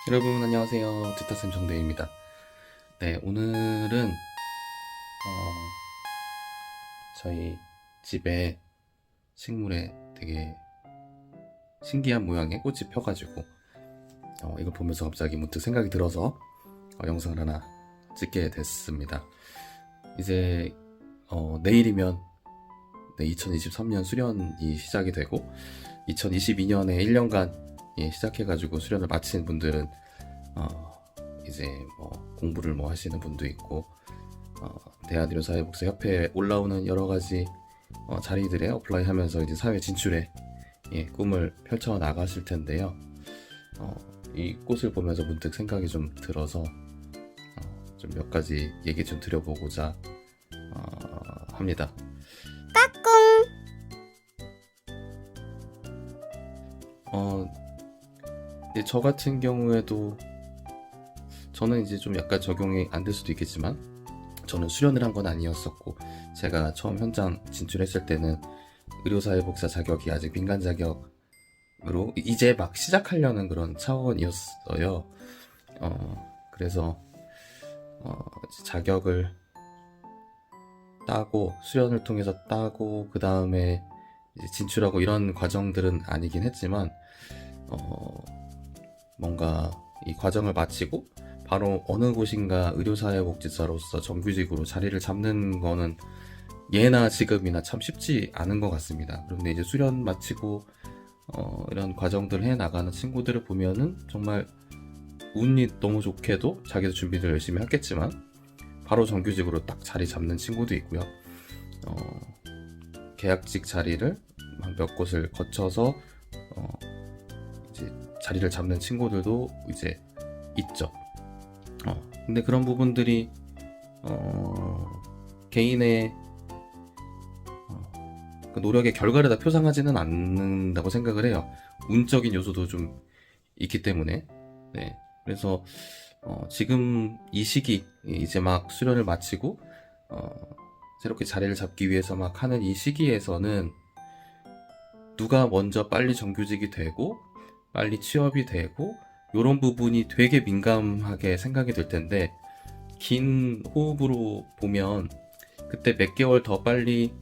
여러분 안녕하세요. 지타쌤 정대입니다. 네, 오늘은 저희 집에 식물에 되게 신기한 모양의 꽃이 펴가지고 이걸 보면서 갑자기 문득 생각이 들어서 영상을 하나 찍게 됐습니다. 이제 내일이면 2023년 수련이 시작이 되고 2022년에 1년간 시작해가지고 수련을 마친 분들은 이제 공부를 하시는 분도 있고 대한의료사회복지협회에 올라오는 여러가지 자리들에 어플라이하면서 이제 사회 진출에 꿈을 펼쳐 나가실 텐데요. 이 꽃을 보면서 문득 생각이 좀 들어서 좀 몇 가지 얘기 좀 드려보고자 합니다. 저 같은 경우에도 저는 이제 좀 약간 적용이 안 될 수도 있겠지만 저는 수련을 한 건 아니었었고 제가 처음 현장 진출했을 때는 의료사회복지사 자격이 아직 민간 자격으로 이제 막 시작하려는 그런 차원이었어요. 그래서 자격을 따고 수련을 통해서 따고 그 다음에 진출하고 이런 과정들은 아니긴 했지만 뭔가 이 과정을 마치고 바로 어느 곳인가 의료사회복지사로서 정규직으로 자리를 잡는 거는 예나 지금이나 참 쉽지 않은 것 같습니다. 그런데 이제 수련 마치고 이런 과정들을 해 나가는 친구들을 보면은 정말 운이 너무 좋게도 자기도 준비를 열심히 했겠지만 바로 정규직으로 딱 자리 잡는 친구도 있고요. 계약직 자리를 몇 곳을 거쳐서 이제 자리를 잡는 친구들도 이제 있죠. 근데 그런 부분들이 개인의 그 노력의 결과를 다 표상하지는 않는다고 생각을 해요. 운적인 요소도 좀 있기 때문에. 네. 그래서 지금 이 시기 이제 막 수련을 마치고 새롭게 자리를 잡기 위해서 막 하는 이 시기에서는 누가 먼저 빨리 정규직이 되고 빨리 취업이 되고 이런 부분이 되게 민감하게 생각이 들 텐데 긴 호흡으로 보면 그때 몇 개월 더 빨리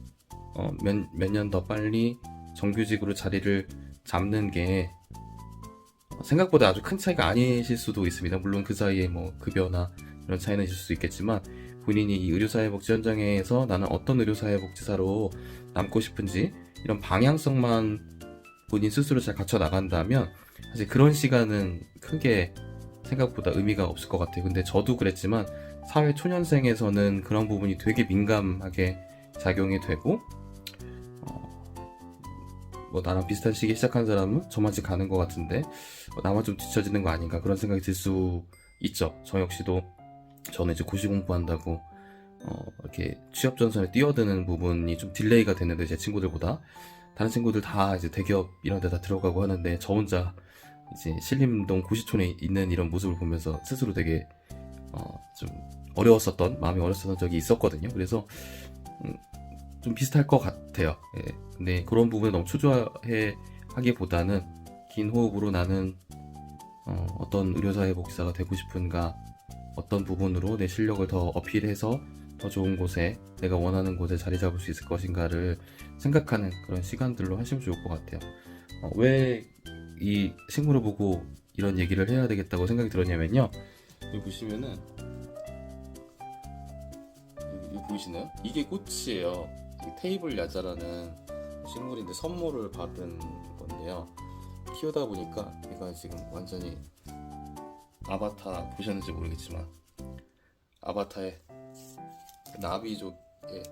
몇 년 더 빨리 정규직으로 자리를 잡는 게 생각보다 아주 큰 차이가 아니실 수도 있습니다. 물론 그 사이에 급여나 이런 차이는 있을 수 있겠지만 본인이 이 의료사회복지 현장에서 나는 어떤 의료사회복지사로 남고 싶은지 이런 방향성만 본인 스스로 잘 갖춰 나간다면 사실 그런 시간은 크게 생각보다 의미가 없을 것 같아요. 근데 저도 그랬지만 사회 초년생에서는 그런 부분이 되게 민감하게 작용이 되고 나랑 비슷한 시기에 시작한 사람은 저만 집 가는 것 같은데 나만 좀 뒤처지는 거 아닌가 그런 생각이 들 수 있죠. 저 역시도 저는 이제 고시 공부한다고 이렇게 취업 전선에 뛰어드는 부분이 좀 딜레이가 됐는데 제 친구들보다 다른 친구들 다 이제 대기업 이런 데 다 들어가고 하는데 저 혼자 이제 신림동 고시촌에 있는 이런 모습을 보면서 스스로 되게 좀 마음이 어렸었던 적이 있었거든요. 그래서 좀 비슷할 것 같아요. 예. 근데 그런 부분을 너무 초조해 하기보다는 긴 호흡으로 나는 어떤 의료사회복지사가 되고 싶은가, 어떤 부분으로 내 실력을 더 어필해서 더 좋은 곳에 내가 원하는 곳에 자리 잡을 수 있을 것인가를 생각하는 그런 시간들로 하시면 좋을 것 같아요. 왜 이 식물을 보고 이런 얘기를 해야 되겠다고 생각이 들었냐면요. 여기 보시면은 여기 보이시나요? 이게 꽃이에요. 테이블 야자라는 식물인데 선물을 받은 건데요. 키우다 보니까 얘가 지금 완전히 아바타 보셨는지 모르겠지만 아바타에 나비족의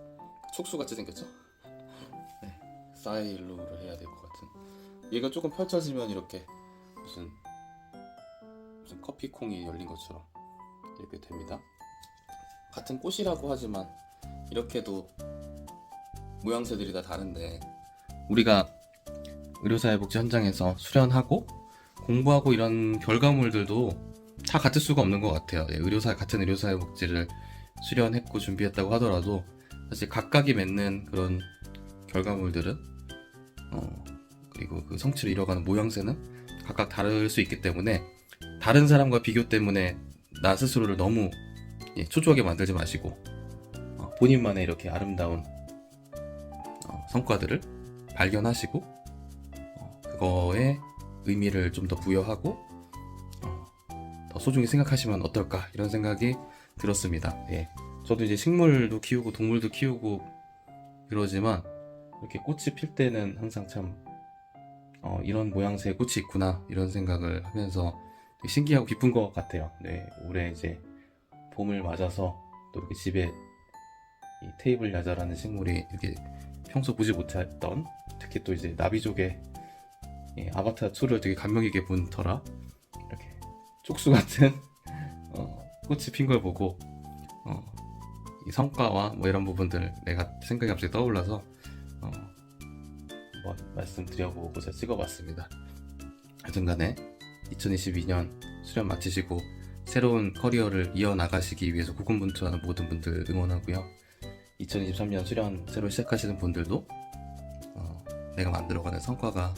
촉수같이 생겼죠? 네, 사일루를 해야 될 것 같은. 얘가 조금 펼쳐지면 이렇게 무슨 커피콩이 열린 것처럼 이렇게 됩니다. 같은 꽃이라고 하지만 이렇게도 모양새들이 다 다른데 우리가 의료사회복지 현장에서 수련하고 공부하고 이런 결과물들도 다 같을 수가 없는 것 같아요. 같은 의료사회복지를 수련했고 준비했다고 하더라도 사실 각각이 맺는 그런 결과물들은 그리고 그 성취를 이뤄가는 모양새는 각각 다를 수 있기 때문에 다른 사람과 비교 때문에 나 스스로를 너무 초조하게 만들지 마시고 본인만의 이렇게 아름다운 성과들을 발견하시고 그거에 의미를 좀 더 부여하고 더 소중히 생각하시면 어떨까 이런 생각이 들었습니다. 예. 저도 이제 식물도 키우고 동물도 키우고 그러지만 이렇게 꽃이 필 때는 항상 참 이런 모양새의 꽃이 있구나 이런 생각을 하면서 되게 신기하고 기쁜 것 같아요. 네, 올해 이제 봄을 맞아서 또 이렇게 집에 이 테이블 야자라는 식물이 이렇게 평소 보지 못했던 특히 또 이제 나비족의 아바타 2를 되게 감명 깊게 본 터라 이렇게 쪽수 같은 꽃이 핀 걸 보고 이 성과와 뭐 이런 부분들 내가 생각이 갑자기 떠올라서 한번 말씀드려보고자 찍어봤습니다. 하여튼간에 2022년 수련 마치시고 새로운 커리어를 이어나가시기 위해서 고군분투하는 모든 분들 응원하고요. 2023년 수련 새로 시작하시는 분들도 내가 만들어가는 성과가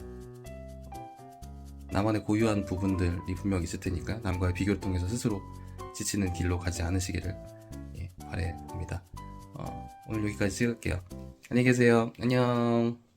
나만의 고유한 부분들이 분명 있을 테니까 남과의 비교를 통해서 스스로 지치는 길로 가지 않으시기를 바랍니다. 오늘 여기까지 찍을게요. 안녕히 계세요. 안녕.